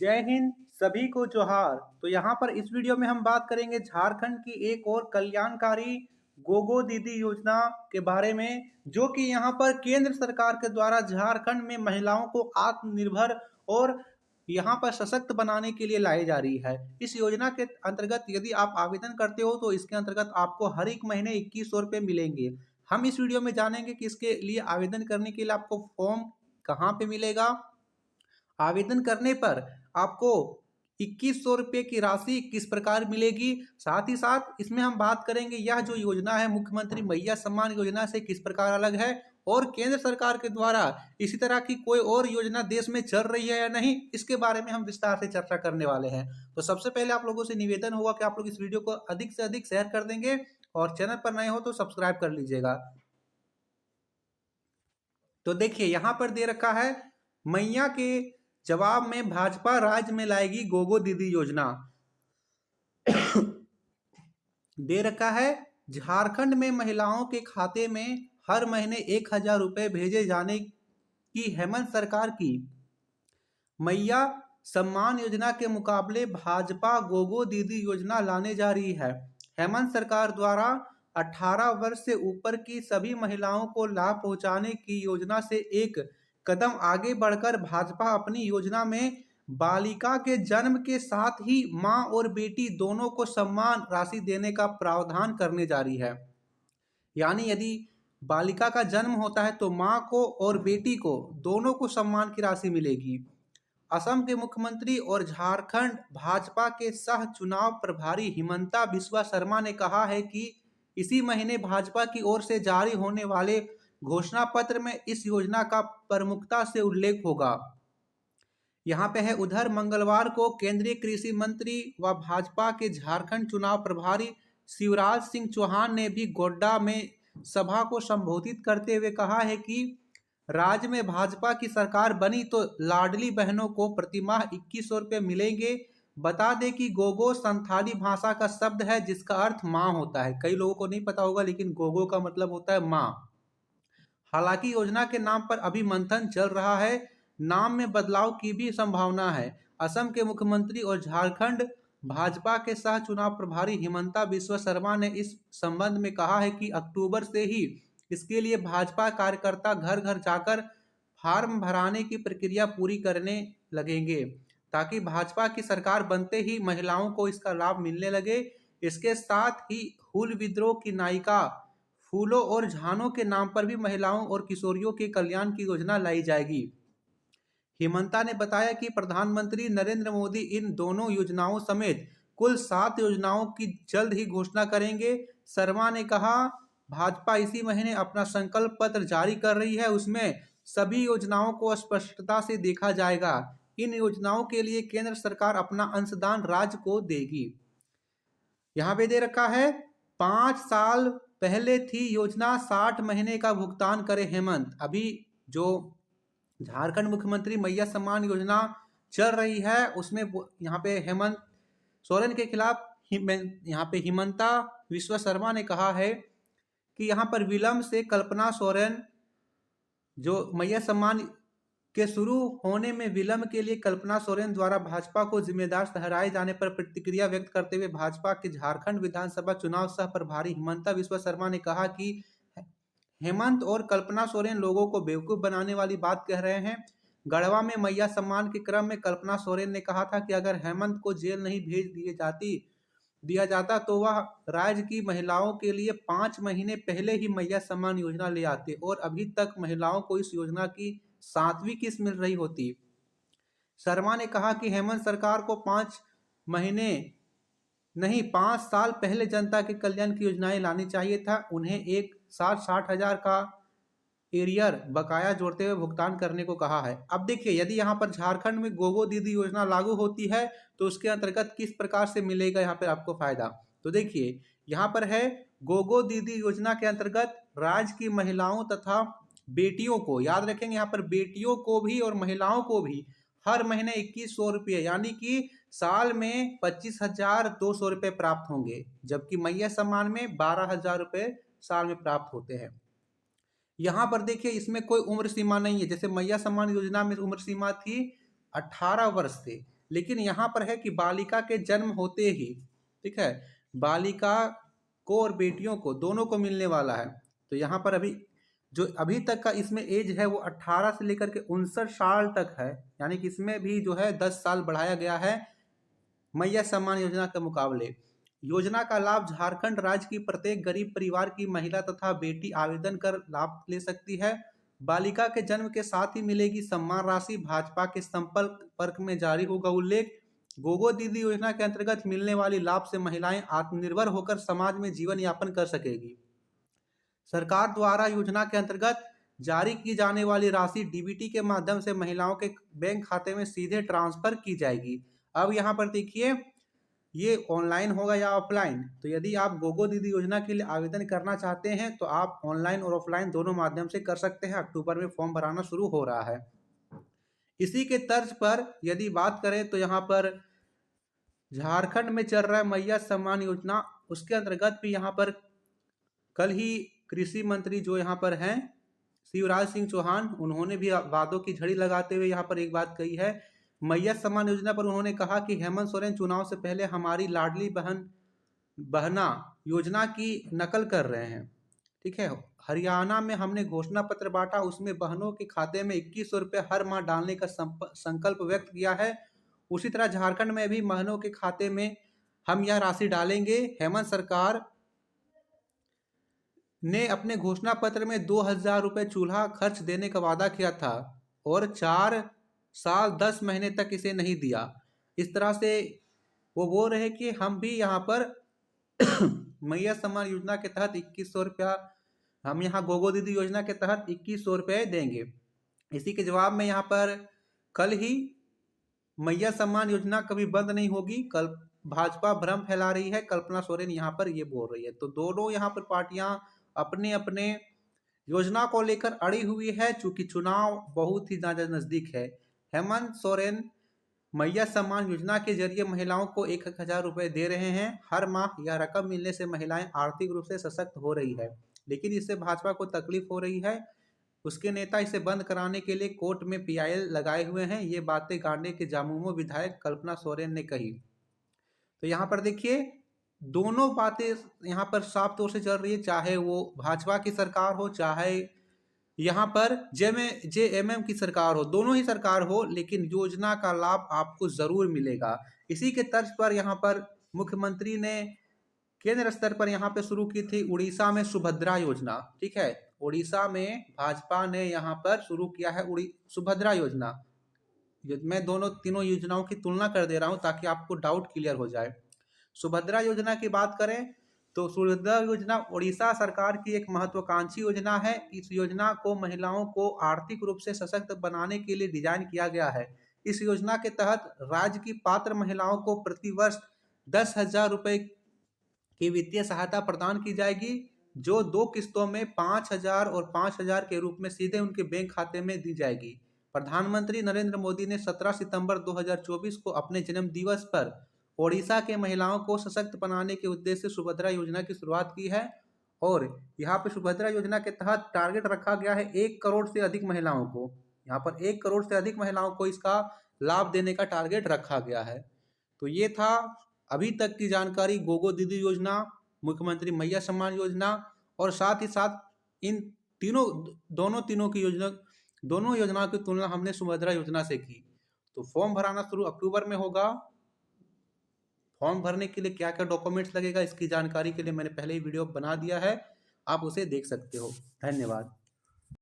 जय हिंद। सभी को जोहार। तो यहाँ पर इस वीडियो में हम बात करेंगे झारखंड की एक और कल्याणकारी गोगो दीदी योजना के बारे में, जो कि यहाँ पर केंद्र सरकार के द्वारा झारखंड में महिलाओं को आत्मनिर्भर और यहाँ पर सशक्त बनाने के लिए लाई जा रही है। इस योजना के अंतर्गत यदि आप आवेदन करते हो तो इसके अंतर्गत आपको हर एक महीने 2100 रुपये मिलेंगे। हम इस वीडियो में जानेंगे कि इसके लिए आवेदन करने के लिए आपको फॉर्म कहाँ पे मिलेगा। आवेदन करने पर आपको 2100 रुपये की राशि किस प्रकार मिलेगी, साथ ही साथ इसमें हम बात करेंगे यह जो योजना है मुख्यमंत्री मैया सम्मान योजना से किस प्रकार अलग है और केंद्र सरकार के द्वारा इसी तरह की कोई और योजना देश में चल रही है या नहीं, इसके बारे में हम विस्तार से चर्चा करने वाले हैं। तो सबसे पहले आप लोगों से निवेदन होगा कि आप लोग इस वीडियो को अधिक से अधिक शेयर कर देंगे और चैनल पर नए हो तो सब्सक्राइब कर लीजिएगा। तो देखिए यहाँ पर दे रखा है, मैया के जवाब में भाजपा राज्य में लाएगी गोगो दीदी योजना। दे रखा है, झारखंड में महिलाओं के खाते में हर महीने 1000 रुपये भेजे जाने की हेमंत सरकार की मैया सम्मान योजना के मुकाबले भाजपा गोगो दीदी योजना लाने जा रही है। हेमंत सरकार द्वारा 18 वर्ष से ऊपर की सभी महिलाओं को लाभ पहुंचाने की योजना से एक कदम आगे बढ़कर भाजपा अपनी योजना में बालिका के जन्म के साथ ही मां और बेटी दोनों को सम्मान राशि देने का प्रावधान करने जा रही है। यानी यदि बालिका का जन्म होता है तो मां को और बेटी को दोनों को सम्मान की राशि मिलेगी। असम के मुख्यमंत्री और झारखंड भाजपा के सह चुनाव प्रभारी हिमंता बिस्वा शर्मा ने कहा है कि इसी महीने भाजपा की ओर से जारी होने वाले घोषणा पत्र में इस योजना का प्रमुखता से उल्लेख होगा। यहाँ पे है, उधर मंगलवार को केंद्रीय कृषि मंत्री व भाजपा के झारखंड चुनाव प्रभारी शिवराज सिंह चौहान ने भी गोड्डा में सभा को संबोधित करते हुए कहा है कि राज्य में भाजपा की सरकार बनी तो लाडली बहनों को प्रतिमाह 2100 रुपये मिलेंगे। बता दें कि गोगो संथाली भाषा का शब्द है जिसका अर्थ माँ होता है। कई लोगों को नहीं पता होगा, लेकिन गोगो का मतलब होता है माँ। हालांकि योजना के नाम पर अभी मंथन चल रहा है, नाम में बदलाव की भी संभावना है। असम के मुख्यमंत्री और झारखंड भाजपा के सह चुनाव प्रभारी हिमंता बिस्वा शर्मा ने इस संबंध में कहा है कि अक्टूबर से ही इसके लिए भाजपा कार्यकर्ता घर घर जाकर फार्म भराने की प्रक्रिया पूरी करने लगेंगे, ताकि भाजपा की सरकार बनते ही महिलाओं को इसका लाभ मिलने लगे। इसके साथ ही हूल विद्रोह की नायिका फूलों और झानों के नाम पर भी महिलाओं और किशोरियों के कल्याण की योजना लाई जाएगी। हिमंता ने बताया कि प्रधानमंत्री नरेंद्र मोदी इन दोनों योजनाओं समेत कुल 7 योजनाओं की जल्द ही घोषणा करेंगे। शर्मा ने कहा, भाजपा इसी महीने अपना संकल्प पत्र जारी कर रही है, उसमें सभी योजनाओं को स्पष्टता से देखा जाएगा। इन योजनाओं के लिए केंद्र सरकार अपना अंशदान राज्य को देगी। यहाँ पे दे रखा है, 5 साल पहले थी योजना 60 महीने का भुगतान करे हेमंत। अभी जो झारखंड मुख्यमंत्री मैया सम्मान योजना चल रही है उसमें यहाँ पे हेमंत सोरेन के खिलाफ यहाँ पे हिमंता विश्व शर्मा ने कहा है कि यहाँ पर विलंब से कल्पना सोरेन, जो मैया सम्मान के शुरू होने में विलंब के लिए कल्पना सोरेन द्वारा भाजपा को जिम्मेदार ठहराए जाने पर प्रतिक्रिया व्यक्त करते हुए भाजपा के झारखंड विधानसभा चुनाव सह प्रभारी हिमंता बिस्वा शर्मा ने कहा कि हेमंत और कल्पना सोरेन लोगों को बेवकूफ बनाने वाली बात कह रहे हैं। गढ़वा में मैया सम्मान के क्रम में कल्पना सोरेन ने कहा था कि अगर हेमंत को जेल नहीं भेज दिया जाता तो वह राज्य की महिलाओं के लिए 5 महीने पहले ही मैया सम्मान योजना ले आते और अभी तक महिलाओं को इस योजना की 7वीं किस्त मिल रही होती। शर्मा ने कहा कि हेमंत सरकार को 5 महीने नहीं 5 साल पहले जनता के कल्याण की योजनाएं लानी चाहिए था। उन्हें एक साथ 60,000 का एरियर बकाया जोड़ते हुए भुगतान करने को कहा है। अब देखिए, यदि यहाँ पर झारखंड में गोगो दीदी योजना लागू होती है तो उसके अंतर्गत किस प्रकार से मिलेगा यहाँ पर आपको फायदा। तो देखिए यहाँ पर है, गोगो दीदी योजना के अंतर्गत राज्य की महिलाओं तथा बेटियों को, याद रखेंगे यहाँ पर बेटियों को भी और महिलाओं को भी हर महीने 2100 रुपये यानी कि साल में 25,200 रुपये प्राप्त होंगे, जबकि मैया सम्मान में 12,000 रुपये साल में प्राप्त होते हैं। यहाँ पर देखिए इसमें कोई उम्र सीमा नहीं है। जैसे मैया सम्मान योजना में उम्र सीमा थी 18 वर्ष से, लेकिन यहाँ पर है कि बालिका के जन्म होते ही, ठीक है, बालिका को और बेटियों को दोनों को मिलने वाला है। तो यहाँ पर अभी तक का इसमें एज है वो 18 से लेकर के 59 साल तक है, यानी कि इसमें भी जो है 10 साल बढ़ाया गया है मैया सम्मान योजना के मुकाबले। योजना का लाभ झारखंड राज्य की प्रत्येक गरीब परिवार की महिला तथा बेटी आवेदन कर लाभ ले सकती है। बालिका के जन्म के साथ ही मिलेगी सम्मान राशि। भाजपा के संपर्क में जारी होगा उल्लेख। गोगो दीदी योजना के अंतर्गत मिलने वाली लाभ से महिलाएं आत्मनिर्भर होकर समाज में जीवन यापन कर सकेगी। सरकार द्वारा योजना के अंतर्गत जारी की जाने वाली राशि डीबीटी के माध्यम से महिलाओं के बैंक खाते में सीधे ट्रांसफर की जाएगी। अब यहाँ पर देखिए, ये ऑनलाइन होगा या ऑफलाइन। तो यदि आप गोगो दीदी योजना के लिए आवेदन करना चाहते हैं तो आप ऑनलाइन और ऑफलाइन दोनों माध्यम से कर सकते हैं। अक्टूबर में फॉर्म भराना शुरू हो रहा है। इसी के तर्ज पर यदि बात करें तो यहाँ पर झारखंड में चल रहा है मैया सम्मान योजना, उसके अंतर्गत भी यहाँ पर कल ही कृषि मंत्री जो यहाँ पर हैं शिवराज सिंह चौहान, उन्होंने भी वादों की झड़ी लगाते हुए यहाँ पर एक बात कही है। मैया सम्मान योजना पर उन्होंने कहा कि हेमंत सोरेन चुनाव से पहले हमारी लाडली बहना योजना की नकल कर रहे हैं, ठीक है। हरियाणा में हमने घोषणा पत्र बांटा, उसमें बहनों के खाते में 2100 रुपये हर माह डालने का संकल्प व्यक्त किया है। उसी तरह झारखंड में भी बहनों के खाते में हम यह राशि डालेंगे। हेमंत सरकार ने अपने घोषणा पत्र में 2000 रुपये चूल्हा खर्च देने का वादा किया था और 4 साल 10 महीने तक इसे नहीं दिया। इस तरह से वो बोल रहे कि हम भी यहाँ पर मैया सम्मान योजना के तहत 2100 रुपया, हम यहाँ गोगो दीदी योजना के तहत 2100 रुपये देंगे। इसी के जवाब में यहाँ पर कल ही मैया सम्मान योजना कभी बंद नहीं होगी, कल भाजपा भ्रम फैला रही है, कल्पना सोरेन यहाँ पर ये बोल रही है। तो दोनों यहाँ पर पार्टियां अपने अपने योजना को लेकर अड़ी हुई है, चूंकि चुनाव बहुत ही ज्यादा नजदीक है। हेमंत सोरेन मैया सम्मान योजना के जरिए महिलाओं को 1000 रुपये दे रहे हैं हर माह। यह रकम मिलने से महिलाएं आर्थिक रूप से सशक्त हो रही है, लेकिन इससे भाजपा को तकलीफ हो रही है। उसके नेता इसे बंद कराने के लिए कोर्ट में पीआईएल लगाए हुए हैं। ये बातें गांधी के जामुमो विधायक कल्पना सोरेन ने कही। तो यहाँ पर देखिए, दोनों बातें यहाँ पर साफ तौर से चल रही है, चाहे वो भाजपा की सरकार हो, चाहे यहाँ पर जेएमएम की सरकार हो, दोनों ही सरकार हो, लेकिन योजना का लाभ आपको जरूर मिलेगा। इसी के तर्ज पर यहाँ पर मुख्यमंत्री ने केंद्र स्तर पर यहाँ पे शुरू की थी उड़ीसा में सुभद्रा योजना, ठीक है। उड़ीसा में भाजपा ने यहाँ पर शुरू किया है सुभद्रा योजना। मैं तीनों योजनाओं की तुलना कर दे रहा हूँ ताकि आपको डाउट क्लियर हो जाए। सुभद्रा योजना की बात करें तो सुभद्रा योजना उड़ीसा सरकार की एक महत्वाकांक्षी योजना है। इस योजना को महिलाओं को आर्थिक रूप से सशक्त बनाने के लिए डिजाइन किया गया है। इस योजना के तहत राज्य की पात्र महिलाओं को प्रतिवर्ष 10,000 रुपये की वित्तीय सहायता प्रदान की जाएगी, जो 2 किस्तों में 5,000 और 5,000 के रूप में सीधे उनके बैंक खाते में दी जाएगी। प्रधानमंत्री नरेंद्र मोदी ने 17 सितंबर 2024 को अपने जन्म दिवस पर ओडिशा के महिलाओं को सशक्त बनाने के उद्देश्य से सुभद्रा योजना की शुरुआत की है। और यहाँ पे सुभद्रा योजना के तहत टारगेट रखा गया है 1 करोड़ से अधिक महिलाओं को, यहाँ पर 1 करोड़ से अधिक महिलाओं को इसका लाभ देने का टारगेट रखा गया है। तो ये था अभी तक की जानकारी गोगो दीदी योजना, मुख्यमंत्री मैया सम्मान योजना, और साथ ही साथ इन दोनों योजनाओं की तुलना हमने सुभद्रा योजना से की। तो फॉर्म भराना शुरू अक्टूबर में होगा। फॉर्म भरने के लिए क्या क्या डॉक्यूमेंट्स लगेगा इसकी जानकारी के लिए मैंने पहले ही वीडियो बना दिया है, आप उसे देख सकते हो। धन्यवाद।